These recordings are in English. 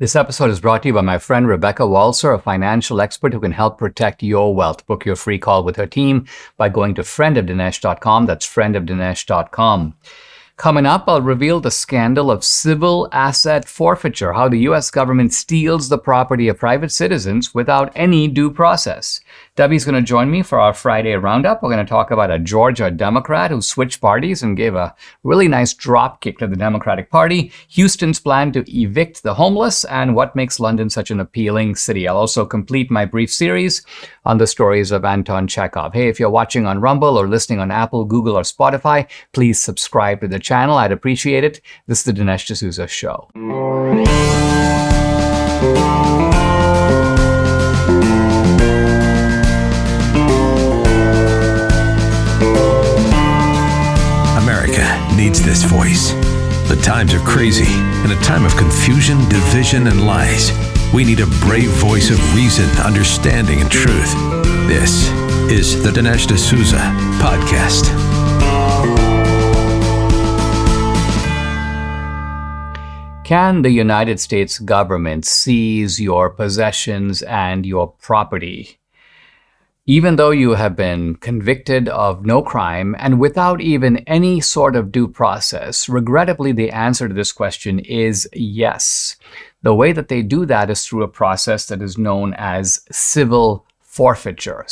This episode is brought to you by my friend Rebecca Waltzer, a financial expert who can help protect your wealth. Book your free call with her team by going to friendofdinesh.com. That's friendofdinesh.com. Coming up, I'll reveal the scandal of civil asset forfeiture, how the U.S. government steals the property of private citizens without any due process. Debbie's going to join me for our Friday roundup. We're going to talk about a Georgia Democrat who switched parties and gave a really nice drop kick to the Democratic Party, Houston's plan to evict the homeless, and what makes London such an appealing city. I'll also complete my brief series on the stories of Anton Chekov. Hey, if you're watching on Rumble or listening on Apple, Google, or Spotify, please subscribe to the channel. I'd appreciate it. This is the Dinesh D'Souza Show. America needs this voice. The times are crazy. In a time of confusion, division, and lies, we need a brave voice of reason, understanding, and truth. This is the Dinesh D'Souza Podcast. Can the United States government seize your possessions and your property, even though you have been convicted of no crime and without even any sort of due process? Regrettably, the answer to this question is yes. The way that they do that is through a process that is known as civil forfeiture.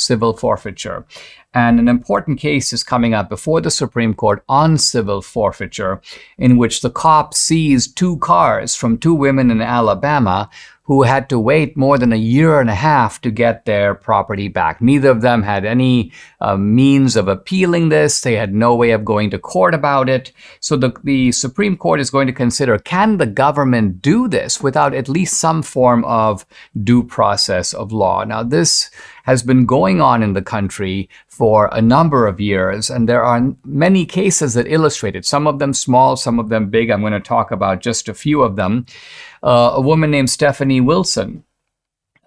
And an important case is coming up before the Supreme Court on civil forfeiture, in which the cops seized 2 cars from 2 women in Alabama who had to wait more than a year and a half to get their property back. Neither of them had any means of appealing this. They had no way of going to court about it. So the Supreme Court is going to consider, can the government do this without at least some form of due process of law? Now, this has been going on in the country for a number of years, and there are many cases that illustrate it, some of them small, some of them big. I'm going to talk about just a few of them. A woman named Stephanie Wilson.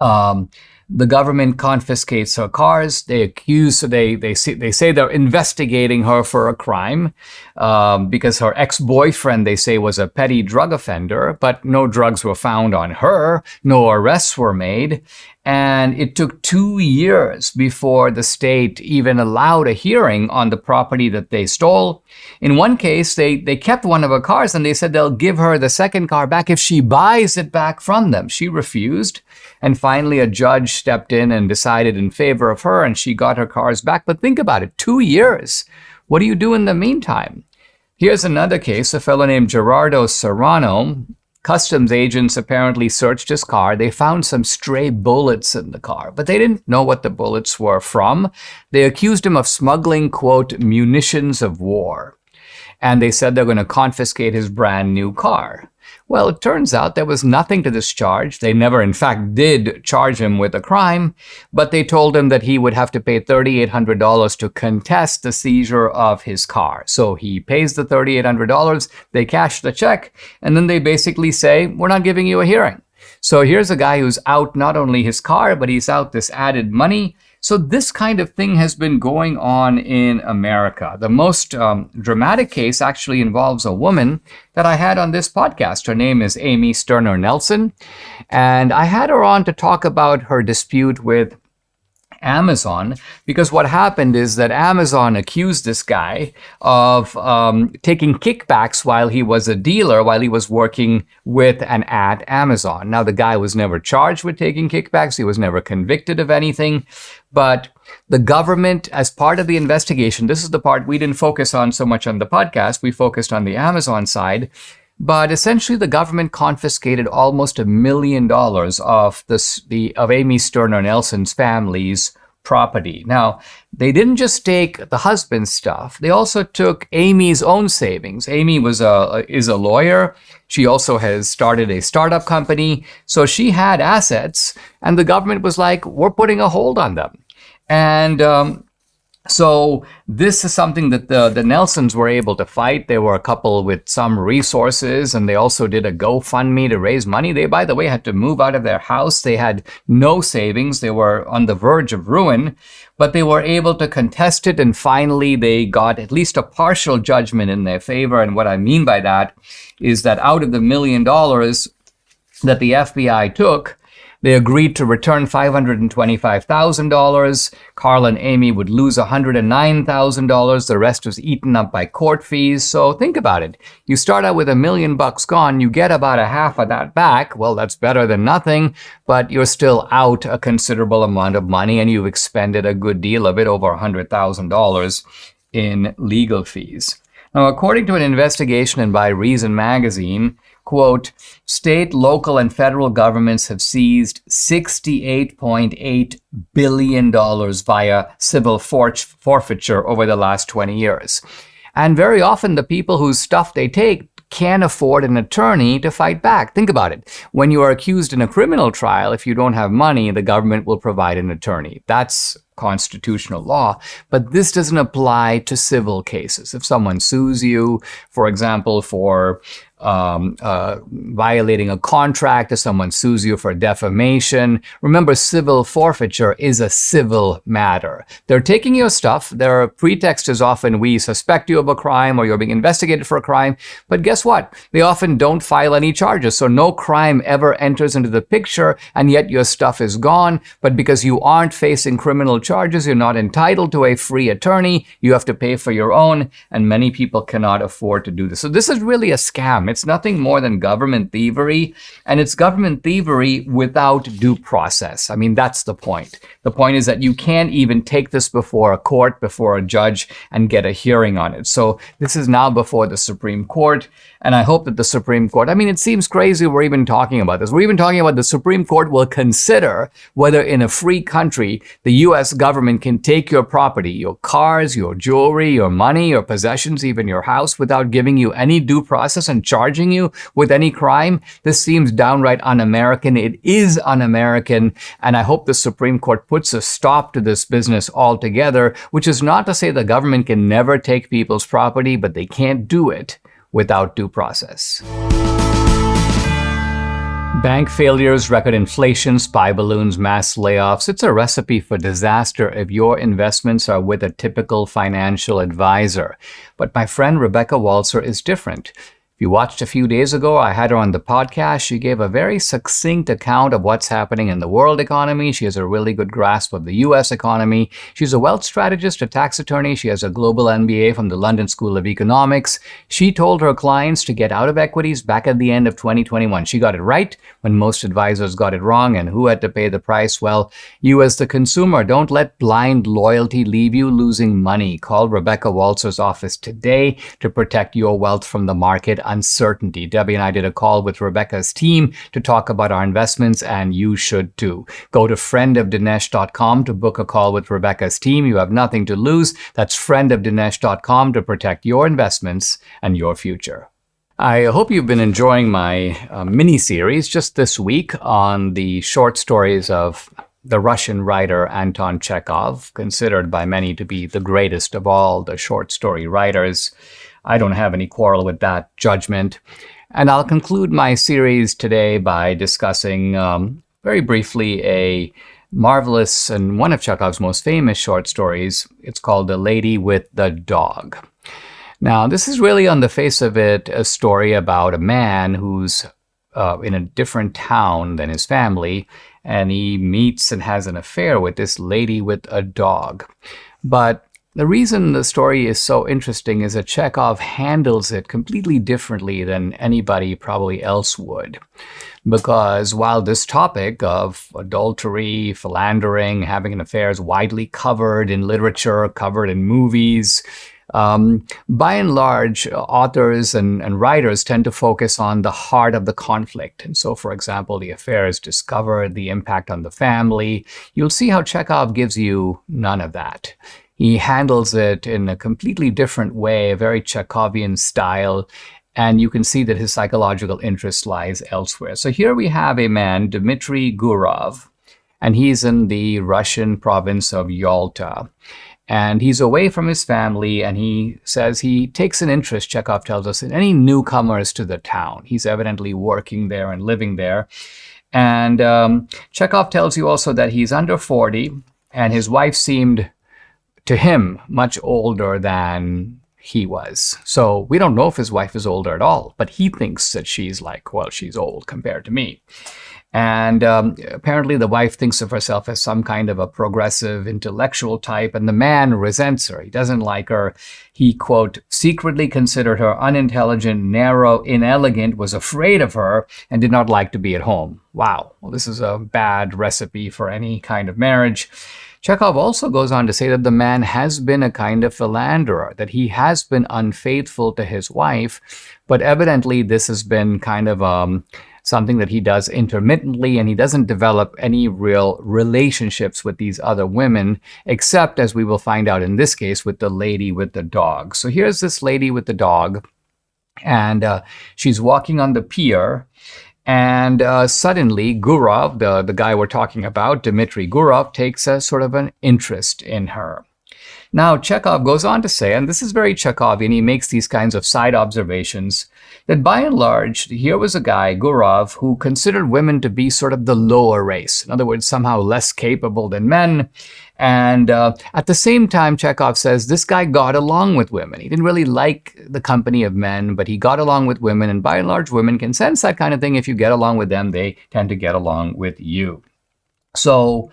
The government confiscates her cars. They say they're investigating her for a crime because her ex-boyfriend, they say, was a petty drug offender, but no drugs were found on her. No arrests were made. And it took 2 years before the state even allowed a hearing on the property that they stole. In one case, they kept one of her cars and they said they'll give her the second car back if she buys it back from them. She refused. And finally, a judge stepped in and decided in favor of her, and she got her cars back. But think about it, 2 years. What do you do in the meantime? Here's another case, a fellow named Gerardo Serrano. Customs agents apparently searched his car. They found some stray bullets in the car, but they didn't know what the bullets were from. They accused him of smuggling, quote, munitions of war. And they said they're going to confiscate his brand new car. Well, it turns out there was nothing to this charge. They never, in fact, did charge him with a crime, but they told him that he would have to pay $3,800 to contest the seizure of his car. So he pays the $3,800, they cash the check, and then they basically say, we're not giving you a hearing. So here's a guy who's out not only his car, but he's out this added money. So this kind of thing has been going on in America. The most dramatic case actually involves a woman that I had on this podcast. Her name is Amy Sterner Nelson. And I had her on to talk about her dispute with Amazon, because what happened is that Amazon accused this guy of taking kickbacks while he was a dealer, while he was working with and at Amazon. Now, the guy was never charged with taking kickbacks. He was never convicted of anything. But the government, as part of the investigation, this is the part we didn't focus on so much on the podcast. We focused on the Amazon side. But essentially, the government confiscated almost $1 million of Amy Sterner Nelson's family's property. Now, they didn't just take the husband's stuff. They also took Amy's own savings. Amy is a lawyer. She also has started a startup company. So she had assets, and the government was like, we're putting a hold on them. And so this is something that the Nelsons were able to fight. They were a couple with some resources, and they also did a GoFundMe to raise money. They, by the way, had to move out of their house. They had no savings. They were on the verge of ruin, but they were able to contest it. And finally, they got at least a partial judgment in their favor. And what I mean by that is that out of the $1 million, that the FBI took. They agreed to return $525,000. Carl and Amy would lose $109,000. The rest was eaten up by court fees. So think about it. You start out with $1 million gone. You get about a half of that back. Well, that's better than nothing, but you're still out a considerable amount of money, and you've expended a good deal of it, over $100,000 in legal fees. Now, according to an investigation by Reason magazine, quote, state, local, and federal governments have seized $68.8 billion via civil forfeiture over the last 20 years. And very often the people whose stuff they take can't afford an attorney to fight back. Think about it. When you are accused in a criminal trial, if you don't have money, the government will provide an attorney. That's constitutional law, but this doesn't apply to civil cases. If someone sues you, for example, for violating a contract, if someone sues you for defamation, remember, civil forfeiture is a civil matter. They're taking your stuff. Their pretext is often, we suspect you of a crime or you're being investigated for a crime. But guess what? They often don't file any charges. So no crime ever enters into the picture, and yet your stuff is gone. But because you aren't facing criminal charges, you're not entitled to a free attorney. You have to pay for your own, and many people cannot afford to do this. So this is really a scam. It's nothing more than government thievery, and it's government thievery without due process. I mean, that's the point. The point is that you can't even take this before a court, before a judge, and get a hearing on it. So this is now before the Supreme Court, and I hope that the Supreme Court, I mean, it seems crazy we're even talking about this. We're even talking about the Supreme Court will consider whether in a free country, the U.S. government can take your property, your cars, your jewelry, your money, your possessions, even your house, without giving you any due process and charging you with any crime. This seems downright un-American. It is un-American, and I hope the Supreme Court puts a stop to this business altogether, which is not to say the government can never take people's property, but they can't do it without due process. Bank failures, record inflation, spy balloons, mass layoffs. It's a recipe for disaster if your investments are with a typical financial advisor. But my friend Rebecca Waltzer is different. If you watched a few days ago, I had her on the podcast. She gave a very succinct account of what's happening in the world economy. She has a really good grasp of the U.S. economy. She's a wealth strategist, a tax attorney. She has a global MBA from the London School of Economics. She told her clients to get out of equities back at the end of 2021. She got it right when most advisors got it wrong. And who had to pay the price? Well, you as the consumer. Don't let blind loyalty leave you losing money. Call Rebecca Waltzer's office today to protect your wealth from the market uncertainty. Debbie and I did a call with Rebecca's team to talk about our investments, and you should too. Go to friendofdinesh.com to book a call with Rebecca's team. You have nothing to lose. That's friendofdinesh.com to protect your investments and your future. I hope you've been enjoying my mini-series just this week on the short stories of the Russian writer Anton Chekov, considered by many to be the greatest of all the short story writers. I don't have any quarrel with that judgment. And I'll conclude my series today by discussing very briefly a marvelous and one of Chekov's most famous short stories. It's called The Lady with the Dog. Now, this is really on the face of it a story about a man who's in a different town than his family, and he meets and has an affair with this lady with a dog. But the reason the story is so interesting is that Chekov handles it completely differently than anybody probably else would. Because while this topic of adultery, philandering, having an affair is widely covered in literature, covered in movies, by and large, authors and writers tend to focus on the heart of the conflict. And so, for example, the affair is discovered, the impact on the family. You'll see how Chekov gives you none of that. He handles it in a completely different way, a very Chekovian style, and you can see that his psychological interest lies elsewhere. So here we have a man, Dmitry Gurov, and he's in the Russian province of Yalta. And he's away from his family, and he says he takes an interest, Chekov tells us, in any newcomers to the town. He's evidently working there and living there. And Chekov tells you also that he's under 40, and his wife seemed to him much older than he was. So we don't know if his wife is older at all, but he thinks that she's she's old compared to me. And apparently the wife thinks of herself as some kind of a progressive intellectual type, and the man resents her. He doesn't like her. He, quote, secretly considered her unintelligent, narrow, inelegant, was afraid of her, and did not like to be at home. Wow. Well, this is a bad recipe for any kind of marriage. Chekov also goes on to say that the man has been a kind of philanderer, that he has been unfaithful to his wife, but evidently this has been kind of something that he does intermittently, and he doesn't develop any real relationships with these other women, except, as we will find out in this case, with the lady with the dog. So here's this lady with the dog, and she's walking on the pier, and suddenly Gurov, the guy we're talking about, Dmitry Gurov, takes a sort of an interest in her. Now, Chekov goes on to say, and this is very Chekhovian, he makes these kinds of side observations, that by and large, here was a guy, Gurov, who considered women to be sort of the lower race. In other words, somehow less capable than men. And at the same time, Chekov says this guy got along with women. He didn't really like the company of men, but he got along with women. And by and large, women can sense that kind of thing. If you get along with them, they tend to get along with you. So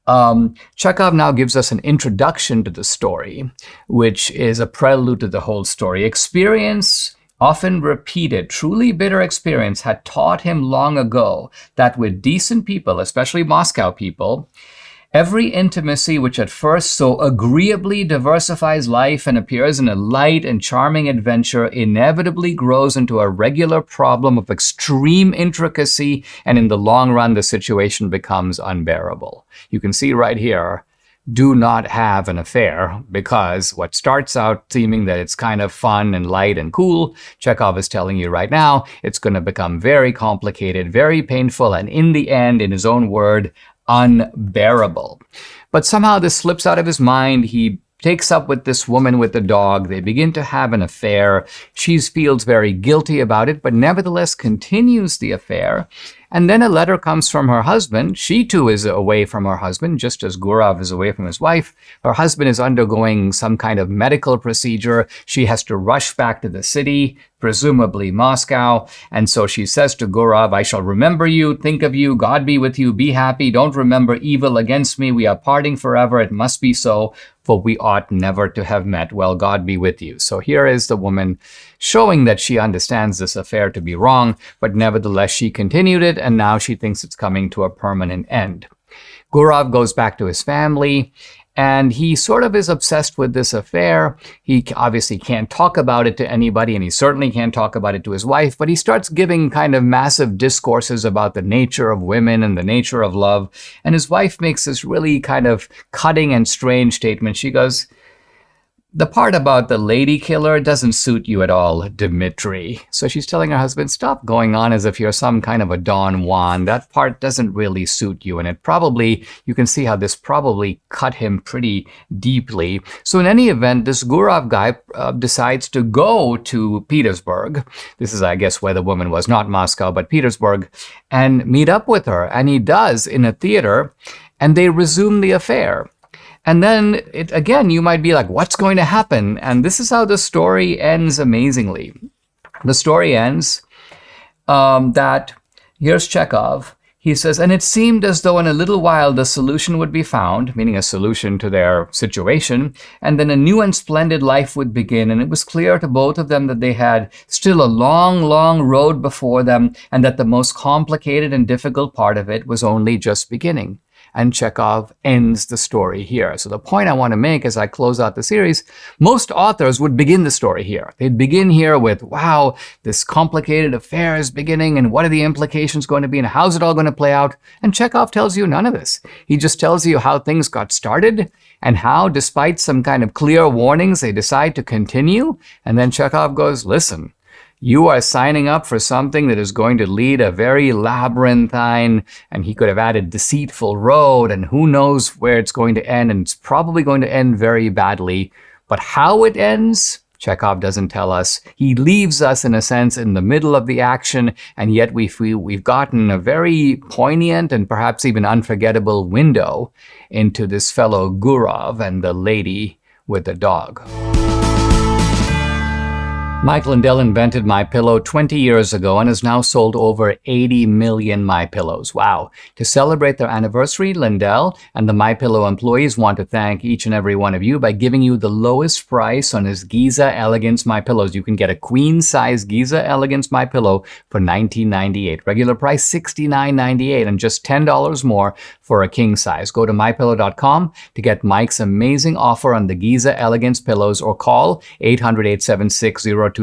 Chekov now gives us an introduction to the story, which is a prelude to the whole story. Experience, often repeated, truly bitter experience, had taught him long ago that with decent people, especially Moscow people, every intimacy which at first so agreeably diversifies life and appears in a light and charming adventure inevitably grows into a regular problem of extreme intricacy, and in the long run the situation becomes unbearable. You can see right here, do not have an affair, because what starts out seeming that it's kind of fun and light and cool, Chekov is telling you right now, it's going to become very complicated, very painful, and in the end, in his own word, unbearable. But somehow this slips out of his mind. He takes up with this woman with the dog. They begin to have an affair. She feels very guilty about it, but nevertheless continues the affair. And then a letter comes from her husband. She too is away from her husband, just as Gurov is away from his wife. Her husband is undergoing some kind of medical procedure. She has to rush back to the city, presumably Moscow. And so she says to Gurov, I shall remember you, think of you, God be with you, be happy, don't remember evil against me. We are parting forever. It must be so, for we ought never to have met. Well, God be with you. So here is the woman showing that she understands this affair to be wrong, but nevertheless she continued it, and now she thinks it's coming to a permanent end. Gurov goes back to his family, and he sort of is obsessed with this affair. He obviously can't talk about it to anybody, and he certainly can't talk about it to his wife, but he starts giving kind of massive discourses about the nature of women and the nature of love. And his wife makes this really kind of cutting and strange statement. She goes, the part about the lady killer doesn't suit you at all, Dmitry. So she's telling her husband, stop going on as if you're some kind of a Don Juan. That part doesn't really suit you. And it probably, you can see how this probably cut him pretty deeply. So in any event, this Gurov guy decides to go to Petersburg. This is, I guess, where the woman was, not Moscow, but Petersburg, and meet up with her. And he does in a theater, and they resume the affair. And then, again, you might be like, what's going to happen? And this is how the story ends amazingly. The story ends that, here's Chekov. He says, and it seemed as though in a little while the solution would be found, meaning a solution to their situation, and then a new and splendid life would begin. And it was clear to both of them that they had still a long, long road before them, and that the most complicated and difficult part of it was only just beginning. And Chekov ends the story here. So the point I want to make as I close out the series, most authors would begin the story here. They'd begin here with, wow, this complicated affair is beginning, and what are the implications going to be, and how's it all going to play out? And Chekov tells you none of this. He just tells you how things got started, and how, despite some kind of clear warnings, they decide to continue. And then Chekov goes, listen, you are signing up for something that is going to lead a very labyrinthine, and he could have added deceitful road, and who knows where it's going to end, and it's probably going to end very badly. But how it ends, Chekov doesn't tell us. He leaves us, in a sense, in the middle of the action, and yet we feel we've gotten a very poignant and perhaps even unforgettable window into this fellow Gurov and the lady with the dog. Mike Lindell invented MyPillow 20 years ago and has now sold over 80 million MyPillows. Wow. To celebrate their anniversary, Lindell and the MyPillow employees want to thank each and every one of you by giving you the lowest price on his Giza Elegance MyPillows. You can get a queen-size Giza Elegance MyPillow for $19.98. Regular price $69.98 and just $10 more for a king size. Go to MyPillow.com to get Mike's amazing offer on the Giza Elegance pillows or call 800-876-0227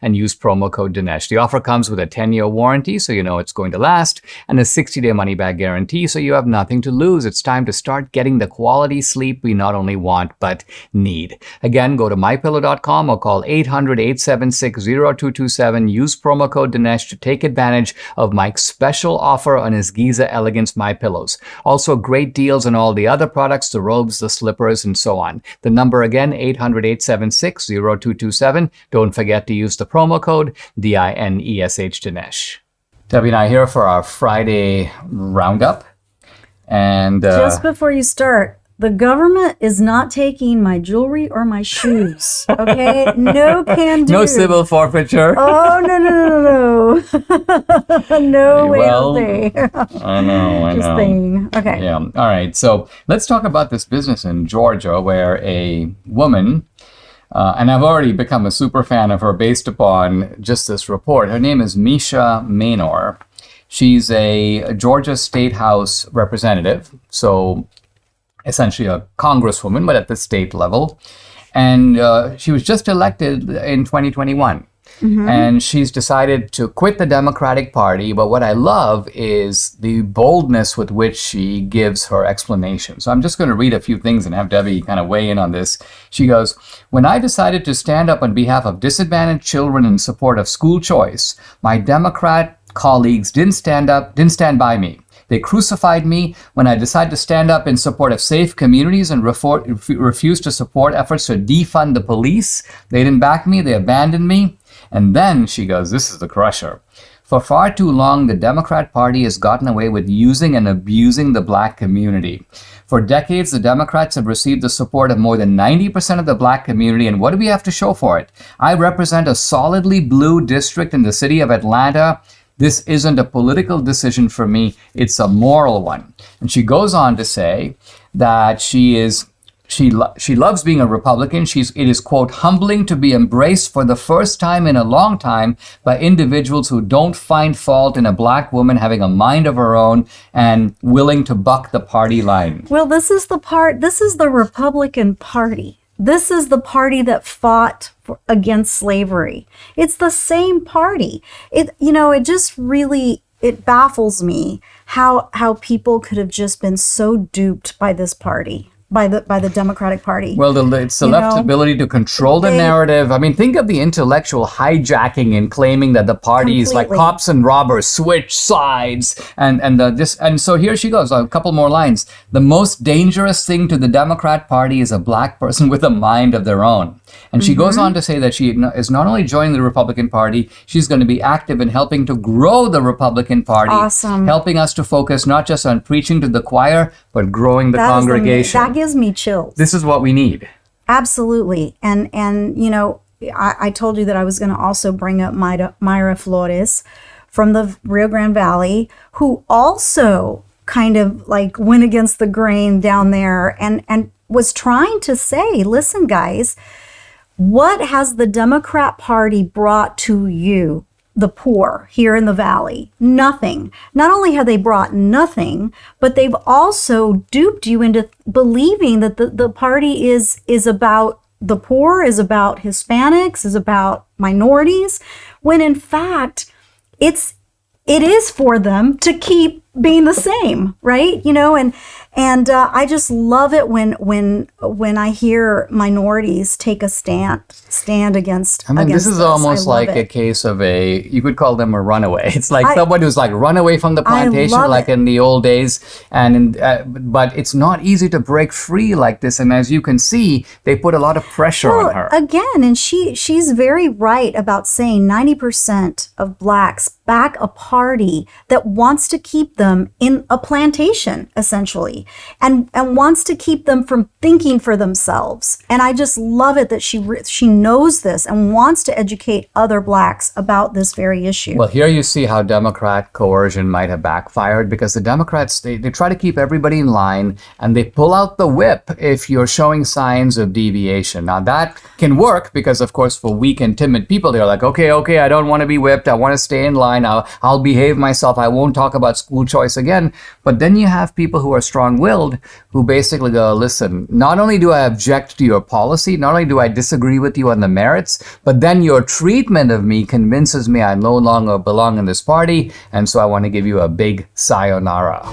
and use promo code Dinesh. The offer comes with a 10-year warranty, so you know it's going to last, and a 60-day money-back guarantee, so you have nothing to lose. It's time to start getting the quality sleep we not only want, but need. Again, go to MyPillow.com or call 800-876-0227. Use promo code Dinesh to take advantage of Mike's special offer on his Giza Elegance MyPillows. Also, great deals on all the other products, the robes, the slippers, and so on. The number again, 800-876-0227. Don't forget to use the promo code DINESH Dinesh. Debbie and I here for our Friday roundup. And just before you start, the government is not taking my jewelry or my shoes. Okay? No can do. No civil forfeiture. Oh, no. No way. Well, I know. Just saying. Okay. Yeah. All right. So let's talk about this business in Georgia where a woman, and I've already become a super fan of her based upon just this report. Her name is Misha Maynor. She's a Georgia State House representative, so essentially a congresswoman, but at the state level. And she was just elected in 2021. Mm-hmm. And she's decided to quit the Democratic Party. But what I love is the boldness with which she gives her explanation. So I'm just going to read a few things and have Debbie kind of weigh in on this. She goes, "When I decided to stand up on behalf of disadvantaged children in support of school choice, my Democrat colleagues didn't stand by me. They crucified me when I decided to stand up in support of safe communities and refused to support efforts to defund the police. They didn't back me. They abandoned me." And then she goes, this is the crusher. "For far too long, the Democrat Party has gotten away with using and abusing the black community. For decades, the Democrats have received the support of more than 90% of the black community, and what do we have to show for it? I represent a solidly blue district in the city of Atlanta. This isn't a political decision for me, it's a moral one." And she goes on to say that she loves being a Republican. It is, quote, "humbling to be embraced for the first time in a long time by individuals who don't find fault in a black woman having a mind of her own and willing to buck the party line." Well, this is the Republican Party. This is the party that fought against slavery. It's the same party. It baffles me how people could have just been so duped by this party. By the Democratic Party. Well, it's the left's ability to control the narrative. I mean, think of the intellectual hijacking in claiming that the parties, like cops and robbers, switch sides, and so here she goes. A couple more lines. "The most dangerous thing to the Democrat Party is a black person with a mind of their own." And she goes on to say that she is not only joining the Republican Party, she's going to be active in helping to grow the Republican Party. Awesome. Helping us to focus not just on preaching to the choir, but growing the congregation. That gives me chills. This is what we need. Absolutely. And I told you that I was going to also bring up Mayra Flores from the Rio Grande Valley, who also kind of like went against the grain down there and was trying to say, listen, guys, what has the Democrat Party brought to you, the poor, here in the Valley? Nothing. Not only have they brought nothing, but they've also duped you into believing that the party is about the poor, is about Hispanics, is about minorities, when in fact, it is for them to keep being the same, right? And I just love it when I hear minorities take a stand against. I mean, this is almost like a case of you could call them a runaway. It's like someone who's like run away from the plantation, like in the old days. But it's not easy to break free like this. And as you can see, they put a lot of pressure on her. Again, and she's very right about saying 90% of blacks back a party that wants to keep them them in a plantation, essentially, and wants to keep them from thinking for themselves. And I just love it that she knows this and wants to educate other Blacks about this very issue. Well, here you see how Democrat coercion might have backfired, because the Democrats, they try to keep everybody in line, and they pull out the whip if you're showing signs of deviation. Now, that can work because, of course, for weak and timid people, they're like, okay, I don't want to be whipped. I want to stay in line. I'll behave myself. I won't talk about school choice again. But then you have people who are strong-willed who basically go, listen, not only do I object to your policy, not only do I disagree with you on the merits, but then your treatment of me convinces me I no longer belong in this party, and so I want to give you a big sayonara.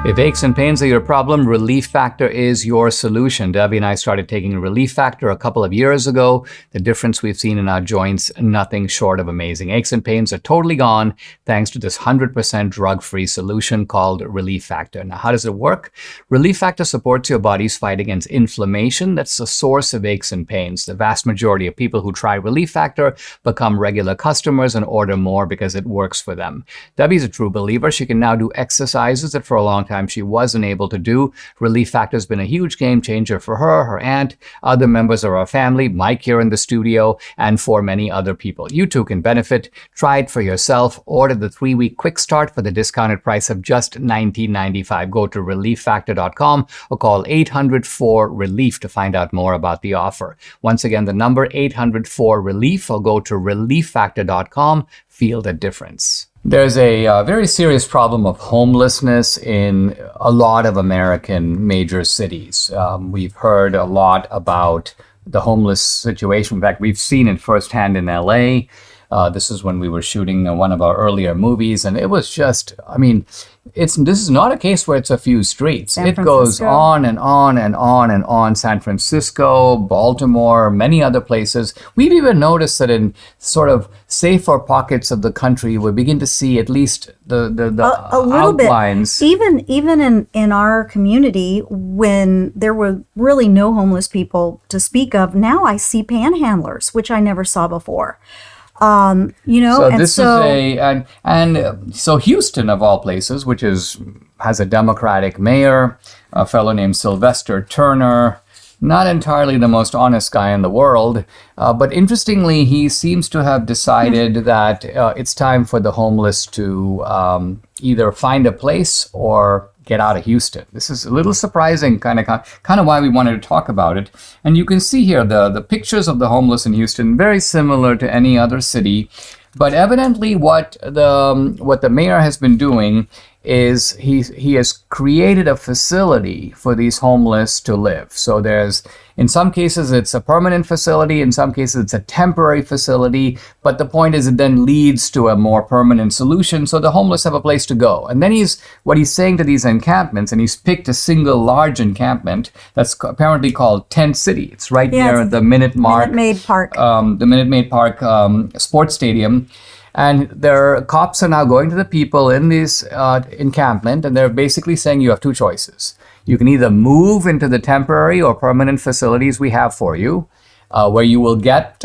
If aches and pains are your problem, Relief Factor is your solution. Debbie and I started taking Relief Factor a couple of years ago. The difference we've seen in our joints, nothing short of amazing. Aches and pains are totally gone thanks to this 100% drug-free solution called Relief Factor. Now, how does it work? Relief Factor supports your body's fight against inflammation. That's the source of aches and pains. The vast majority of people who try Relief Factor become regular customers and order more because it works for them. Debbie's a true believer. She can now do exercises that for a long time she wasn't able to do. Relief Factor has been a huge game changer for her aunt, other members of our family, Mike here in the studio, and for many other people. You too can benefit. Try it for yourself. Order the 3-week quick start for the discounted price of just $19.95. Go to relieffactor.com or call 800-4-RELIEF to find out more about the offer. Once again, the number 800-4-RELIEF, or go to relieffactor.com. Feel the difference. There's a very serious problem of homelessness in a lot of American major cities. We've heard a lot about the homeless situation. In fact, we've seen it firsthand in LA. This is when we were shooting one of our earlier movies, and it was just, this is not a case where it's a few streets. It goes on and on and on and on. San Francisco, Baltimore, many other places. We've even noticed that in sort of safer pockets of the country, we begin to see at least the a little outlines. Bit. Even in our community, when there were really no homeless people to speak of, now I see panhandlers, which I never saw before. So Houston, of all places, which has a Democratic mayor, a fellow named Sylvester Turner, not entirely the most honest guy in the world, but interestingly, he seems to have decided that it's time for the homeless to either find a place or get out of Houston. This is a little surprising, kind of why we wanted to talk about it. And you can see here the pictures of the homeless in Houston, very similar to any other city. But evidently what the mayor has been doing is he has created a facility for these homeless to live. So in some cases it's a permanent facility, in some cases it's a temporary facility, but the point is it then leads to a more permanent solution, so the homeless have a place to go. And then what he's saying to these encampments, and he's picked a single large encampment that's apparently called Tent City. It's right near the Minute Maid Park sports stadium. And their cops are now going to the people in this encampment, and they're basically saying you have two choices. You can either move into the temporary or permanent facilities we have for you, where you will get,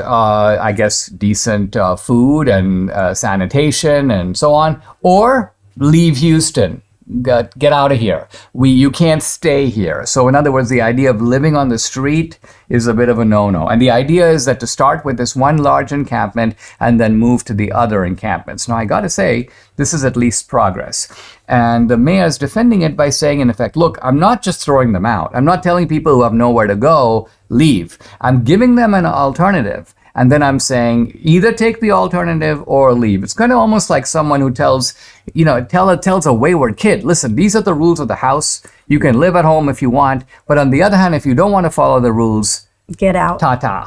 decent food and sanitation and so on, or leave Houston. Get out of here. You can't stay here. So in other words, the idea of living on the street is a bit of a no-no. And the idea is that to start with this one large encampment and then move to the other encampments. Now, I got to say, this is at least progress. And the mayor is defending it by saying, in effect, look, I'm not just throwing them out. I'm not telling people who have nowhere to go, leave. I'm giving them an alternative. And then I'm saying either take the alternative or leave. It's kind of almost like someone who tells a wayward kid, listen, these are the rules of the house. You can live at home if you want. But on the other hand, if you don't want to follow the rules, get out. Ta-ta.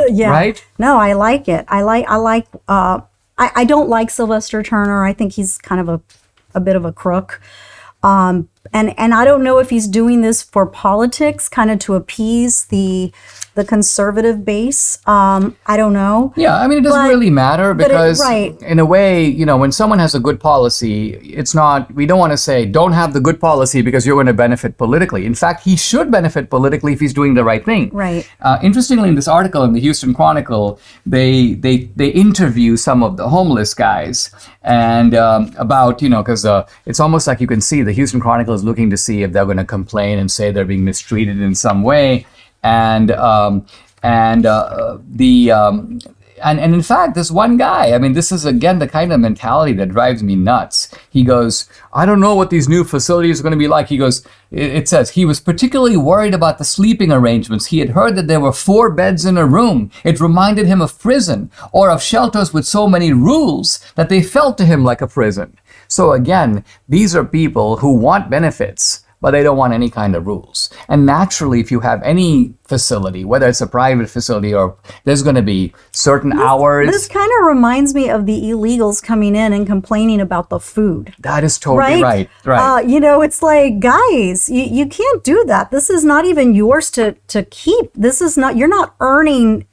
Yeah. Right? No, I like it. I don't like Sylvester Turner. I think he's kind of a bit of a crook. and I don't know if he's doing this for politics, kind of to appease the conservative base. I don't know. Yeah, I mean, it doesn't really matter because right. in a way, you know, when someone has a good policy, it's not, we don't want to say, don't have the good policy because you're going to benefit politically. In fact, he should benefit politically if he's doing the right thing. Right. Interestingly, in this article in the Houston Chronicle, they interview some of the homeless guys and about, you know, because it's almost like you can see the Houston Chronicle is looking to see if they're going to complain and say they're being mistreated in some way. And in fact, this one guy, I mean, this is again the kind of mentality that drives me nuts. He goes, I don't know what these new facilities are going to be like. He goes, it says he was particularly worried about the sleeping arrangements. He had heard that there were 4 beds in a room. It reminded him of prison or of shelters with so many rules that they felt to him like a prison. So again, these are people who want benefits, but they don't want any kind of rules. And naturally, if you have any facility, whether it's a private facility or there's going to be certain hours. This kind of reminds me of the illegals coming in and complaining about the food. That is totally right. You know, it's like, guys, you can't do that. This is not even yours to keep. This is not, you're not earning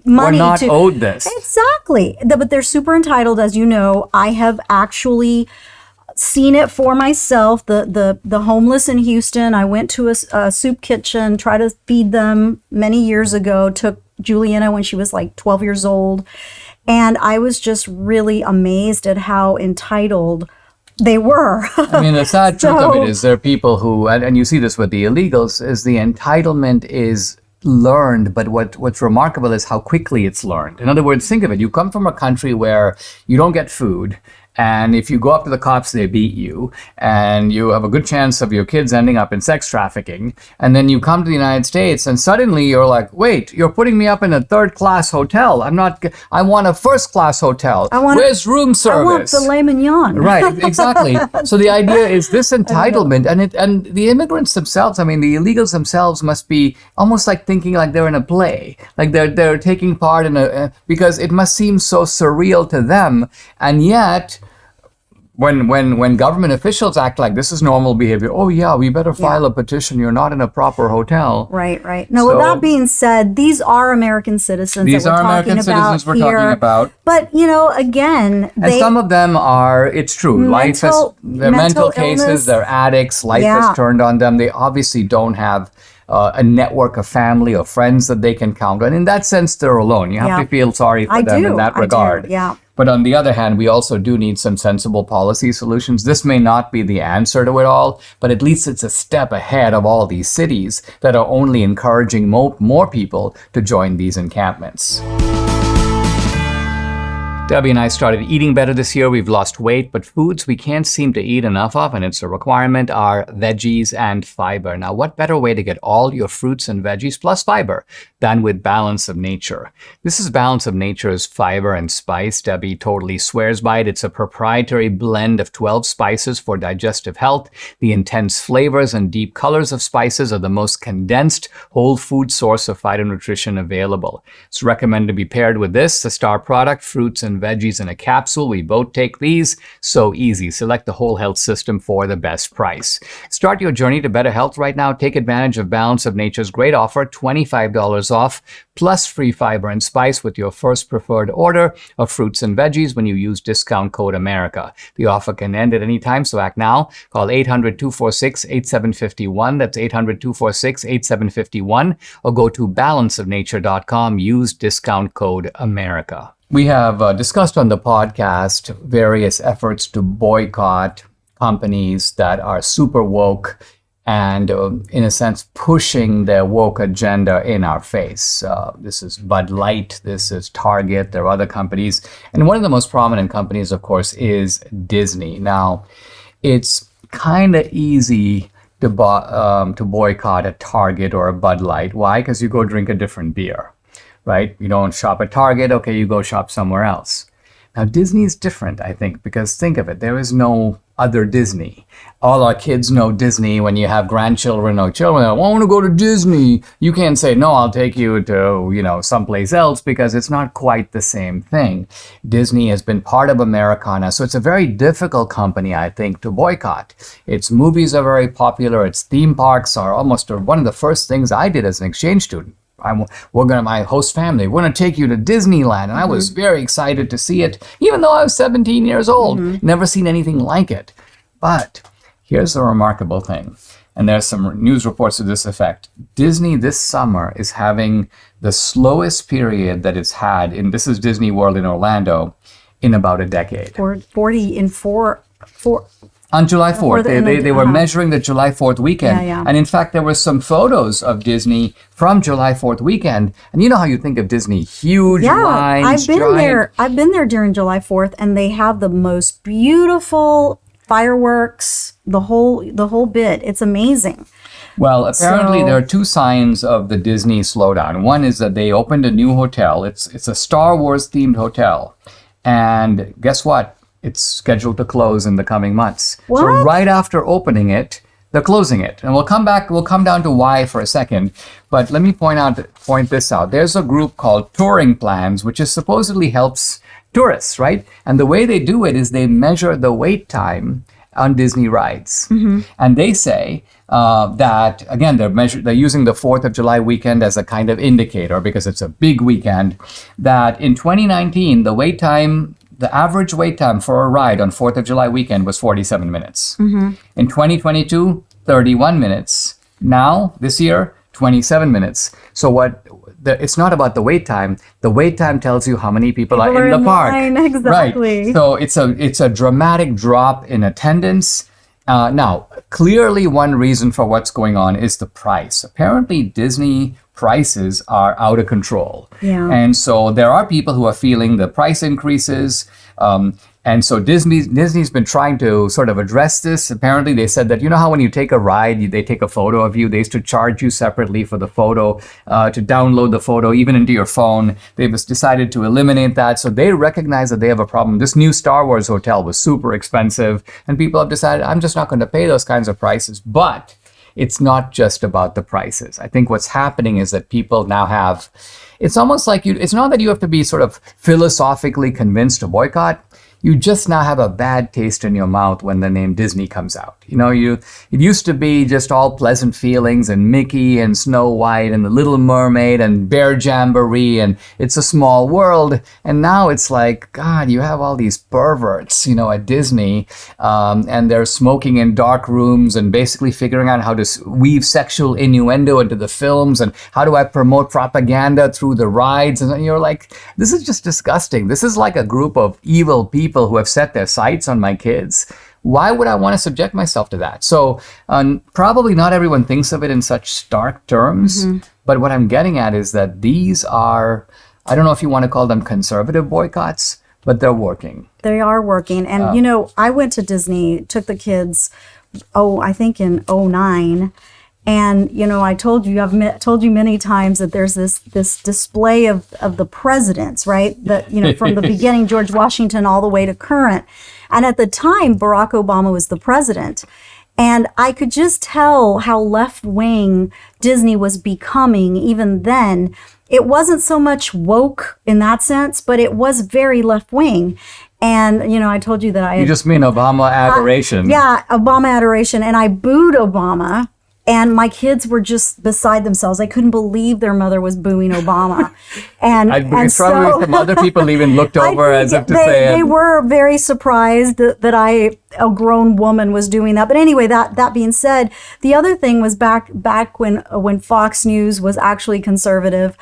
money. We're not owed this. Exactly. But they're super entitled, as you know. I have actually seen it for myself. The homeless in Houston, I went to a soup kitchen, tried to feed them many years ago, took Juliana when she was like 12 years old. And I was just really amazed at how entitled they were. I mean, the sad truth of it is there are people who, and you see this with the illegals, is the entitlement is learned, but what's remarkable is how quickly it's learned. In other words, think of it. You come from a country where you don't get food, and if you go up to the cops, they beat you, and you have a good chance of your kids ending up in sex trafficking. And then you come to the United States, and suddenly you're like, wait, you're putting me up in a 3rd-class hotel. I want a 1st-class hotel. Where's room service? I want filet mignon. Right, exactly. So the idea is this entitlement, and the immigrants themselves, I mean, the illegals themselves must be almost like thinking like they're in a play, like they're taking part in because it must seem so surreal to them, and yet, when government officials act like this is normal behavior, oh yeah, we better file a petition, you're not in a proper hotel. Right. Now, with that being said, these are American citizens These that are American citizens we're talking about. But, you know, again, and some of them are, it's true, they're mental cases, illness, they're addicts, life has turned on them. They obviously don't have a network of family or friends that they can count on. In that sense, they're alone. You have to feel sorry for them in that regard. But on the other hand, we also do need some sensible policy solutions. This may not be the answer to it all, but at least it's a step ahead of all these cities that are only encouraging more people to join these encampments. Debbie and I started eating better this year. We've lost weight, but foods we can't seem to eat enough of, and it's a requirement, are veggies and fiber. Now, what better way to get all your fruits and veggies plus fiber than with Balance of Nature? This is Balance of Nature's fiber and spice. Debbie totally swears by it. It's a proprietary blend of 12 spices for digestive health. The intense flavors and deep colors of spices are the most condensed whole food source of phytonutrition available. It's recommended to be paired with this, the star product, fruits and veggies in a capsule. We both take these. So easy. Select the whole health system for the best price. Start your journey to better health right now. Take advantage of Balance of Nature's great offer, $25 off plus free fiber and spice with your first preferred order of fruits and veggies when you use discount code America. The offer can end at any time, so act now. Call 800-246-8751. That's 800-246-8751, or go to balanceofnature.com. Use discount code America. We have discussed on the podcast various efforts to boycott companies that are super woke and, in a sense, pushing their woke agenda in our face. This is Bud Light, this is Target, there are other companies. And one of the most prominent companies, of course, is Disney. Now, it's kind of easy to boycott a Target or a Bud Light. Why? Because you go drink a different beer, right? You don't shop at Target, okay, you go shop somewhere else. Now, Disney is different, I think, because think of it, there is no other Disney. All our kids know Disney. When you have grandchildren or children, I want to go to Disney. You can't say, no, I'll take you to, someplace else, because it's not quite the same thing. Disney has been part of Americana, so it's a very difficult company, I think, to boycott. Its movies are very popular. Its theme parks are almost one of the first things I did as an exchange student. My host family, we're going to take you to Disneyland. And I was very excited to see it, even though I was 17 years old. Never seen anything like it. But here's the remarkable thing, and there's some news reports to this effect. Disney this summer is having the slowest period that it's had this is Disney World in Orlando, in about a decade. On July 4th, they were measuring the July 4th weekend. And in fact, there were some photos of Disney from July 4th weekend. And you know how you think of Disney, huge lines, I've been there during July 4th, and they have the most beautiful fireworks, the whole bit. It's amazing. Well, apparently there are two signs of the Disney slowdown. One is that they opened a new hotel. It's a Star Wars themed hotel. And guess what? It's scheduled to close in the coming months. What? So right after opening it, they're closing it. And we'll come down to why for a second. But let me point this out. There's a group called Touring Plans, which is supposedly helps tourists, right? And the way they do it is they measure the wait time on Disney rides. And they say that, again, they're using the 4th of July weekend as a kind of indicator, because it's a big weekend, that in 2019, the average wait time for a ride on 4th of July weekend was 47 minutes. In 2022, 31 minutes. Now, this year, 27 minutes. So it's not about the wait time. The wait time tells you how many people are in the park. Line, exactly. Right. So it's a dramatic drop in attendance. Now, clearly one reason for what's going on is the price. Apparently, Disney prices are out of control. Yeah. And so there are people who are feeling the price increases. And so Disney's been trying to sort of address this. Apparently, they said that, you know how when you take a ride, they take a photo of you, they used to charge you separately for the photo, to download the photo, even into your phone. They've decided to eliminate that. So they recognize that they have a problem. This new Star Wars hotel was super expensive, and people have decided, I'm just not going to pay those kinds of prices. But it's not just about the prices. I think what's happening is that people now it's almost like it's not that you have to be sort of philosophically convinced to boycott. You just now have a bad taste in your mouth when the name Disney comes out. It used to be just all pleasant feelings, and Mickey and Snow White and the Little Mermaid and Bear Jamboree and It's a Small World. And now it's like, God, you have all these perverts, at Disney, and they're smoking in dark rooms and basically figuring out how to weave sexual innuendo into the films, and how do I promote propaganda through the rides. And you're like, this is just disgusting. This is like a group of evil people who have set their sights on my kids. Why would I want to subject myself to that? So probably not everyone thinks of it in such stark terms, but what I'm getting at is that these are, I don't know if you want to call them conservative boycotts, but they're working. They are working. And, I went to Disney, took the kids, I think in 2009. And, I've told you many times that there's this display of the presidents, right? That, from the beginning, George Washington, all the way to current. And at the time, Barack Obama was the president. And I could just tell how left-wing Disney was becoming even then. It wasn't so much woke in that sense, but it was very left-wing. And, I told you that You just mean Obama adoration. Yeah, Obama adoration. And I booed Obama. And my kids were just beside themselves. They couldn't believe their mother was booing Obama. And probably some other people even looked over as if to say... They were very surprised that a grown woman, was doing that. But anyway, that being said, the other thing was back when Fox News was actually conservative.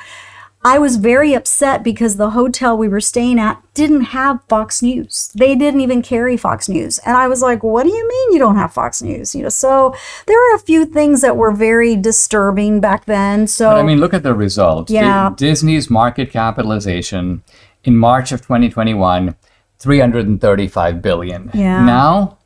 I was very upset because the hotel we were staying at didn't have Fox News. They didn't even carry Fox News. And I was like, what do you mean you don't have Fox News? So there were a few things that were very disturbing back then. So but look at the results. Yeah. Disney's market capitalization in March of 2021, $335 billion. Yeah. Now,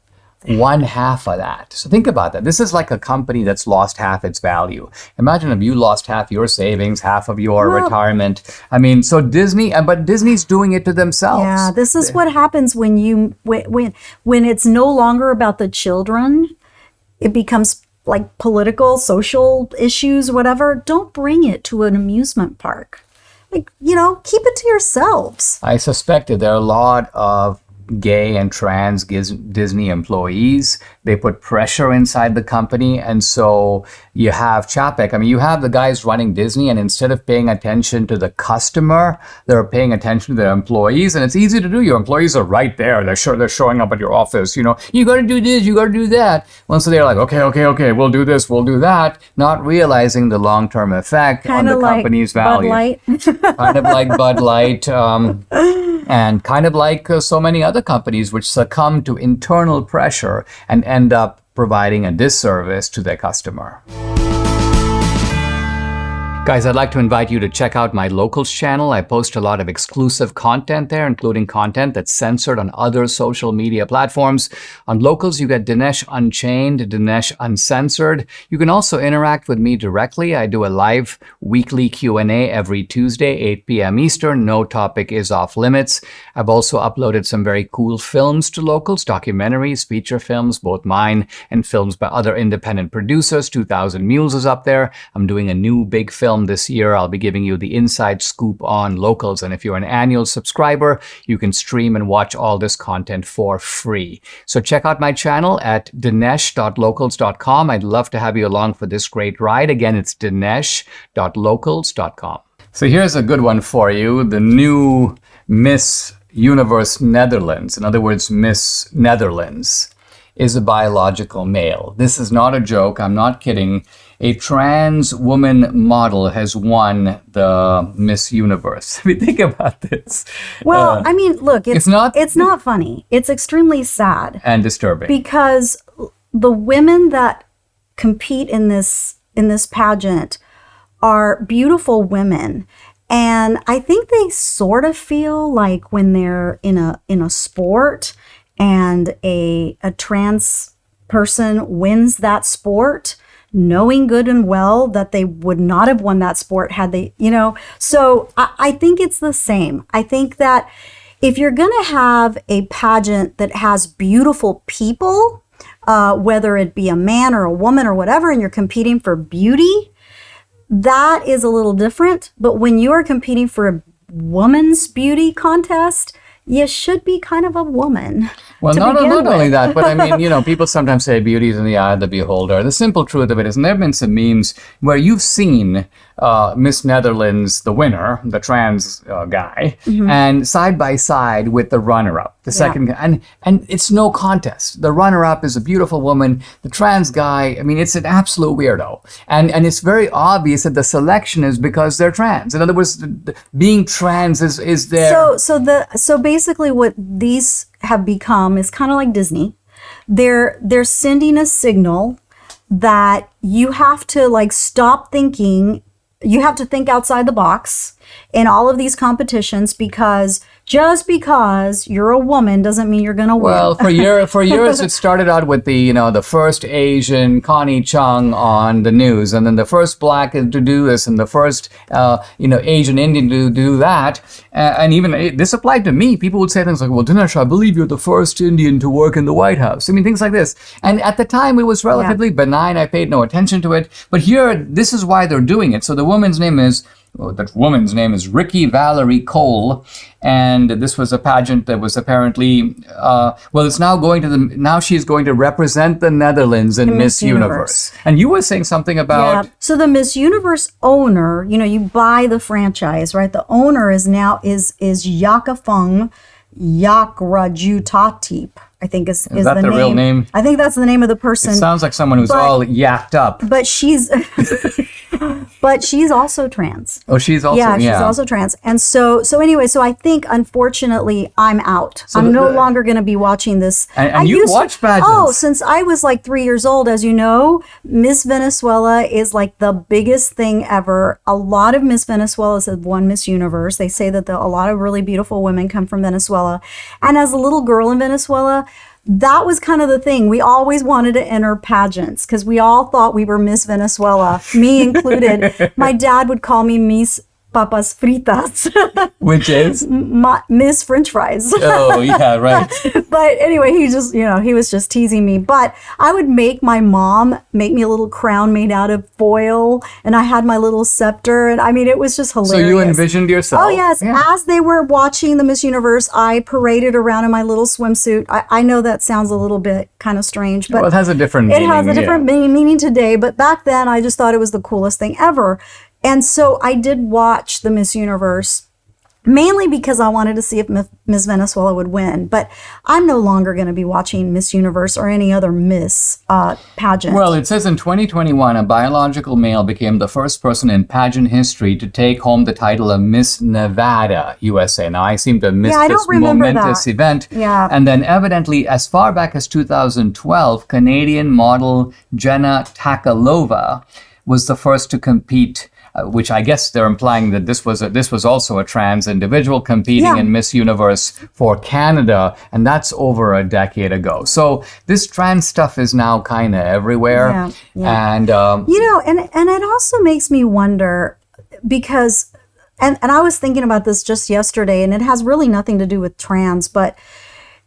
One half of that. So think about that. This is like a company that's lost half its value. Imagine if you lost half your savings, half of your retirement. I mean, so Disney, but Disney's doing it to themselves. Yeah, this is what happens when it's no longer about the children. It becomes like political, social issues, whatever. Don't bring it to an amusement park. Like, keep it to yourselves. I suspected there are a lot of gay and trans Disney employees. They put pressure inside the company. And so you have Chapek. I mean, you have the guys running Disney, and instead of paying attention to the customer, they're paying attention to their employees. And it's easy to do. Your employees are right there. They're showing up at your office. You got to do this, you got to do that. Well, so they're like, okay, we'll do this, we'll do that, not realizing the long-term effect on the company's value. Kind of like Bud Light, and kind of like so many other companies which succumb to internal pressure and end up providing a disservice to their customer. Guys, I'd like to invite you to check out my Locals channel. I post a lot of exclusive content there, including content that's censored on other social media platforms. On Locals, you get Dinesh Unchained, Dinesh Uncensored. You can also interact with me directly. I do a live weekly Q&A every Tuesday, 8 p.m. Eastern. No topic is off limits. I've also uploaded some very cool films to Locals, documentaries, feature films, both mine and films by other independent producers. 2000 Mules is up there. I'm doing a new big film this year. I'll be giving you the inside scoop on Locals. And if you're an annual subscriber, you can stream and watch all this content for free. So check out my channel at dinesh.locals.com. I'd love to have you along for this great ride. Again, it's dinesh.locals.com. So here's a good one for you. The new Miss Universe Netherlands, in other words, Miss Netherlands, is a biological male. This is not a joke. I'm not kidding. A trans woman model has won the Miss Universe. I mean, think about this. Well, I mean, look, it's not funny. It's extremely sad and disturbing because the women that compete in this pageant are beautiful women. And I think they sort of feel like when they're in a sport and a trans person wins that sport, knowing good and well that they would not have won that sport had they, So I think it's the same. I think that if you're going to have a pageant that has beautiful people, whether it be a man or a woman or whatever, and you're competing for beauty, that is a little different. But when you are competing for a woman's beauty contest, you should be kind of a woman. Well, not only that, but I mean, people sometimes say beauty is in the eye of the beholder. The simple truth of it is, and there have been some memes where you've seen Miss Netherlands, the winner, the trans guy, and side by side with the runner-up, the second guy. And it's no contest. The runner-up is a beautiful woman. The trans guy, I mean, it's an absolute weirdo. And it's very obvious that the selection is because they're trans. In other words, being trans is their... So basically what these have become is kind of like Disney. They're sending a signal that you have to stop thinking. You have to think outside the box in all of these competitions, because just because you're a woman doesn't mean you're going to win. Well, for years it started out with the first Asian, Connie Chung, on the news, and then the first black to do this, and the first Asian Indian to do that, and even this applied to me. People would say things like, "Well, Dinesh, I believe you're the first Indian to work in the White House." I mean, things like this. And at the time, it was relatively benign. I paid no attention to it. But here, this is why they're doing it. So the woman's name is Ricky Valerie Cole, and this was a pageant that was apparently, it's now she's going to represent the Netherlands in Miss Universe. And you were saying something about... Yeah. So the Miss Universe owner, you buy the franchise, right? The owner is Yakafung Yakrajutotip, I think is that the name. Real name? I think that's the name of the person. It sounds like someone who's all yacked up. But she's also trans. Oh, she's also she's also trans. And so anyway, so I think unfortunately I'm out. So I'm no longer going to be watching this. And you watch pageants? Oh, since I was 3 years old, as you know, Miss Venezuela is the biggest thing ever. A lot of Miss Venezuelas have won Miss Universe. They say that a lot of really beautiful women come from Venezuela. And as a little girl in Venezuela, that was kind of the thing. We always wanted to enter pageants because we all thought we were Miss Venezuela, me included. My dad would call me Miss Papas Fritas, Which is? Miss French fries. Oh, yeah, right. But anyway, he was just teasing me. But I would make my mom make me a little crown made out of foil, and I had my little scepter, and I mean, it was just hilarious. So you envisioned yourself? Oh, yes. Yeah. As they were watching the Miss Universe, I paraded around in my little swimsuit. I know that sounds a little bit kind of strange, but Well, it has a different meaning. it has a different yeah. meaning today. But back then, I just thought it was the coolest thing ever. And so I did watch the Miss Universe, mainly because I wanted to see if Miss Venezuela would win. But I'm no longer going to be watching Miss Universe or any other Miss pageant. Well, it says in 2021, a biological male became the first person in pageant history to take home the title of Miss Nevada, USA. Now, I seem to have missed I this don't remember momentous that. event. Yeah. And then evidently, as far back as 2012, Canadian model Jenna Takalova was the first to compete, which I guess they're implying that this was also a trans individual competing Yeah. in Miss Universe for Canada, and that's over a decade ago. So this trans stuff is now kind of everywhere. Yeah, yeah. And And it also makes me wonder because, and I was thinking about this just yesterday, and it has really nothing to do with trans, but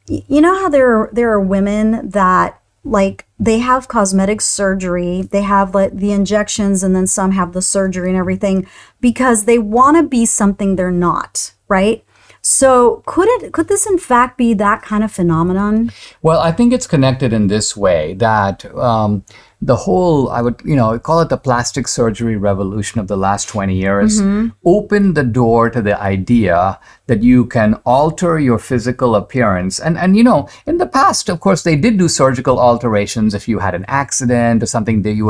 you know how there are women that, like, they have cosmetic surgery, they have like the injections, and then some have the surgery and everything because they want to be something they're not, right? So could this in fact be that kind of phenomenon? Well, I think it's connected in this way that the whole, I would, call it the plastic surgery revolution of the last 20 years, opened the door to the idea that you can alter your physical appearance. And in the past, of course, they did do surgical alterations if you had an accident or something that you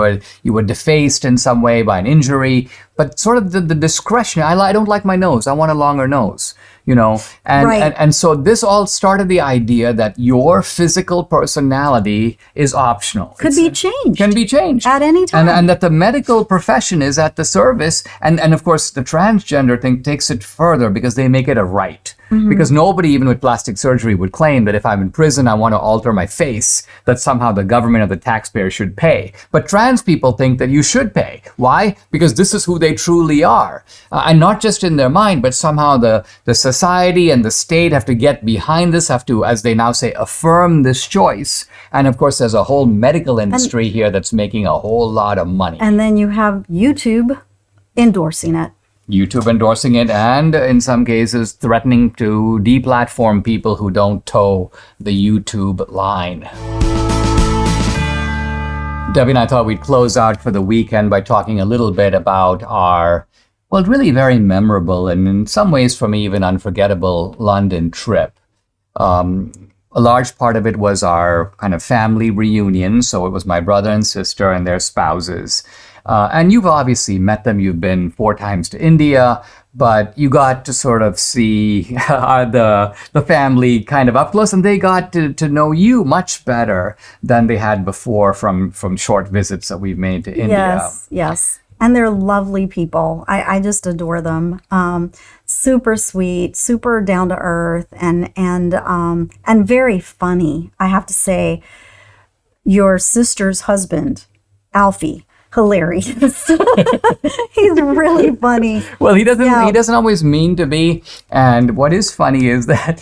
were defaced in some way by an injury. But sort of the discretion, I don't like my nose, I want a longer nose. Right. And so this all started the idea that your physical personality is optional. Could be changed. Can be changed. At any time. And that the medical profession is at the service. And of course, the transgender thing takes it further because they make it a right. Because nobody, even with plastic surgery, would claim that if I'm in prison, I want to alter my face, that somehow the government or the taxpayer should pay. But trans people think that you should pay. Why? Because this is who they truly are. And not just in their mind, but somehow the society and the state have to get behind this, have to, as they now say, affirm this choice. And of course, there's a whole medical industry here that's making a whole lot of money. And then you have YouTube endorsing it. YouTube endorsing it, and in some cases threatening to deplatform people who don't toe the YouTube line. Debbie and I thought we'd close out for the weekend by talking a little bit about our, well, really very memorable and in some ways for me even unforgettable London trip. A large part of it was our kind of family reunion. So it was my brother and sister and their spouses. And you've obviously met them. You've been 4 times to India, but you got to sort of see the family kind of up close, and they got to know you much better than they had before from short visits that we've made to India. Yes. And they're lovely people. I just adore them. Super sweet, super down to earth, and very funny. I have to say, your sister's husband, Alfie, hilarious. He's really funny. Well, he doesn't always mean to be. And what is funny is that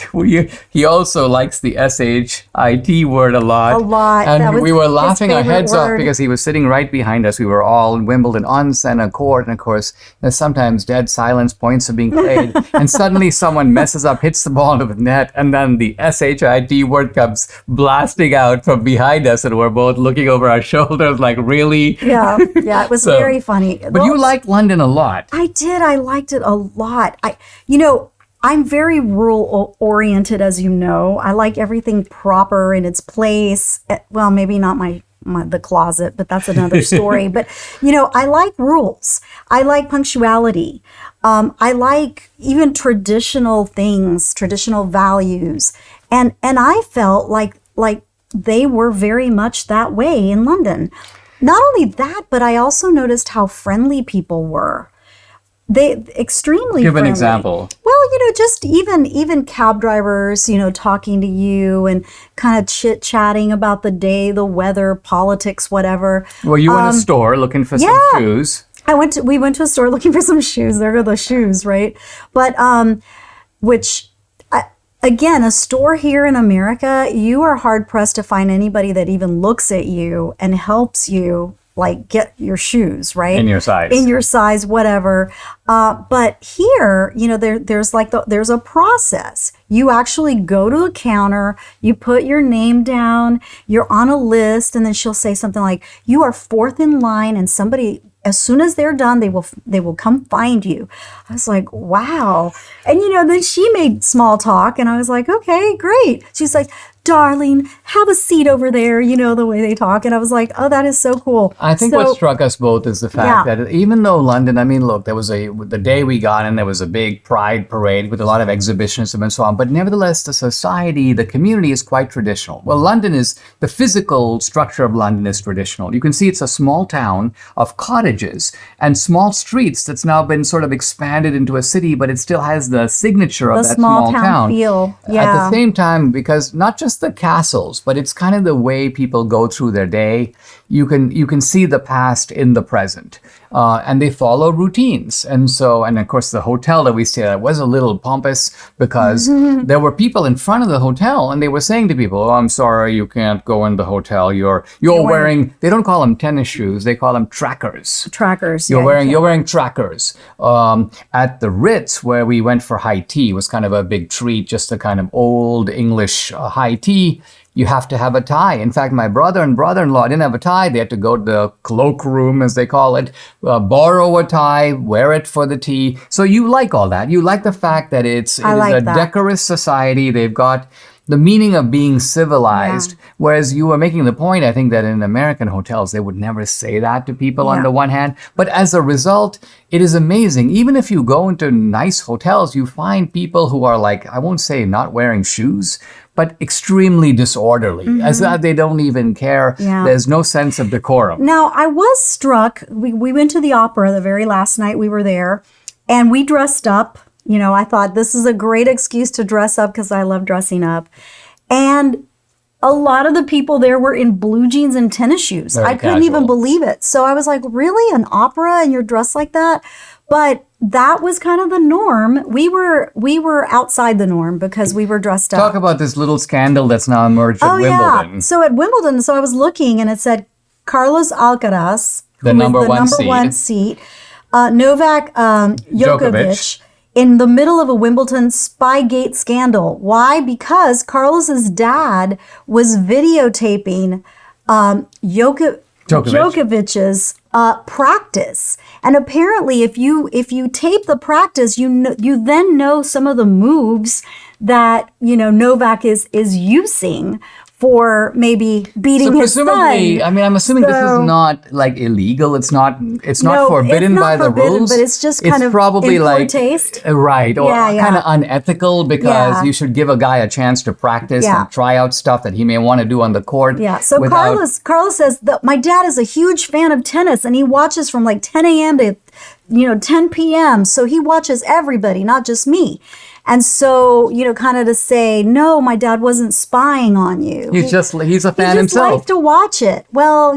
he also likes the SHIT word a lot. A lot. And we were his laughing our favorite heads off word. because he was sitting right behind us. We were all in Wimbledon on center court. And of course, there's sometimes dead silence, points are being played. And suddenly someone messes up, hits the ball into the net. And then the SHIT word comes blasting out from behind us. And we're both looking over our shoulders like, really? Yeah, it was very funny. But you liked London a lot. I did. I liked it a lot. I'm very rural oriented, as you know. I like everything proper in its place. Well, maybe not the closet, but that's another story. But, I like rules. I like punctuality. I like even traditional things, traditional values. And I felt like they were very much that way in London. Not only that, but I also noticed how friendly people were. they extremely Give an friendly. example. Well, just even cab drivers, talking to you and kind of chit-chatting about the day, the weather, politics, whatever. Were you in a store looking for some shoes? We went to a store looking for some shoes. There go the shoes, right? But again, a store here in America, you are hard pressed to find anybody that even looks at you and helps you like get your shoes, right? In your size, whatever. But here, there's a process. You actually go to a counter, you put your name down, you're on a list, and then she'll say something like, you are fourth in line, and somebody, as soon as they're done, they will come find you. I was like, wow. And then she made small talk, and I was like, okay, great. She's like, darling, have a seat over there, the way they talk. And I was like, oh, that is so cool. I think what struck us both is the fact that even though London, look, there was the day we got in, there was a big pride parade with a lot of exhibitions and so on. But nevertheless, the society, the community is quite traditional. Well, the physical structure of London is traditional. You can see it's a small town of cottages and small streets that's now been sort of expanded into a city, but it still has the signature of that small town feel. Yeah. At the same time, because not just the castles, but it's kind of the way people go through their day. You can see the past in the present, and they follow routines. And of course, the hotel that we stayed at was a little pompous because there were people in front of the hotel, and they were saying to people, "Oh, I'm sorry, you can't go in the hotel. You're wearing." They don't call them tennis shoes; they call them trackers. Trackers. You're wearing trackers. At the Ritz, where we went for high tea, was kind of a big treat, just a kind of old English high tea. You have to have a tie. In fact, my brother and brother-in-law didn't have a tie. They had to go to the cloak room, as they call it, borrow a tie, wear it for the tea. So you like all that. You like the fact that it is a decorous society. They've got the meaning of being civilized. Whereas you were making the point, I think, that in American hotels, they would never say that to people on the one hand. But as a result, it is amazing. Even if you go into nice hotels, you find people who are like, I won't say not wearing shoes, but extremely disorderly, as that they don't even care. Yeah. There's no sense of decorum. Now, I was struck. We went to the opera the very last night we were there, and we dressed up. I thought this is a great excuse to dress up because I love dressing up. And a lot of the people there were in blue jeans and tennis shoes. I couldn't even believe it. So I was like, really? An opera and you're dressed like that? But that was kind of the norm. We were outside the norm because we were dressed up. Talk about this little scandal that's now emerged at Wimbledon. Yeah. So at Wimbledon, I was looking and it said Carlos Alcaraz, the number one seat, Novak Djokovic, in the middle of a Wimbledon Spygate scandal. Why? Because Carlos's dad was videotaping Djokovic's practice, and apparently, if you tape the practice, you then know some of the moves that Novak is using for maybe beating his son. Presumably, I'm assuming this is not like illegal. It's not forbidden by the rules. But it's just kind of probably in like taste. Right, or kind of unethical because you should give a guy a chance to practice and try out stuff that he may want to do on the court. Yeah. So Carlos says that my dad is a huge fan of tennis and he watches from like 10 a.m. to 10 p.m. So he watches everybody, not just me. And so, kind of to say, no, my dad wasn't spying on you. He's a fan himself. He just likes to watch it. Well,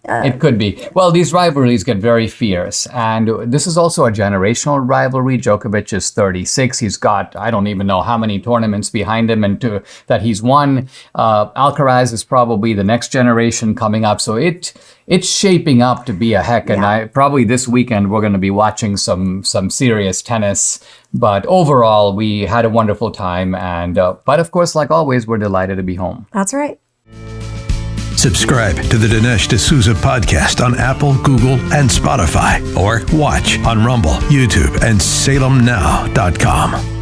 it could be. Well, these rivalries get very fierce. And this is also a generational rivalry. Djokovic is 36. He's got, I don't even know how many tournaments behind him and that he's won. Alcaraz is probably the next generation coming up. So it's shaping up to be a heck. And probably this weekend we're going to be watching some serious tennis. But overall, we had a wonderful time. And but of course, like always, we're delighted to be home. That's right. Subscribe to the Dinesh D'Souza podcast on Apple, Google, and Spotify. Or watch on Rumble, YouTube, and SalemNow.com.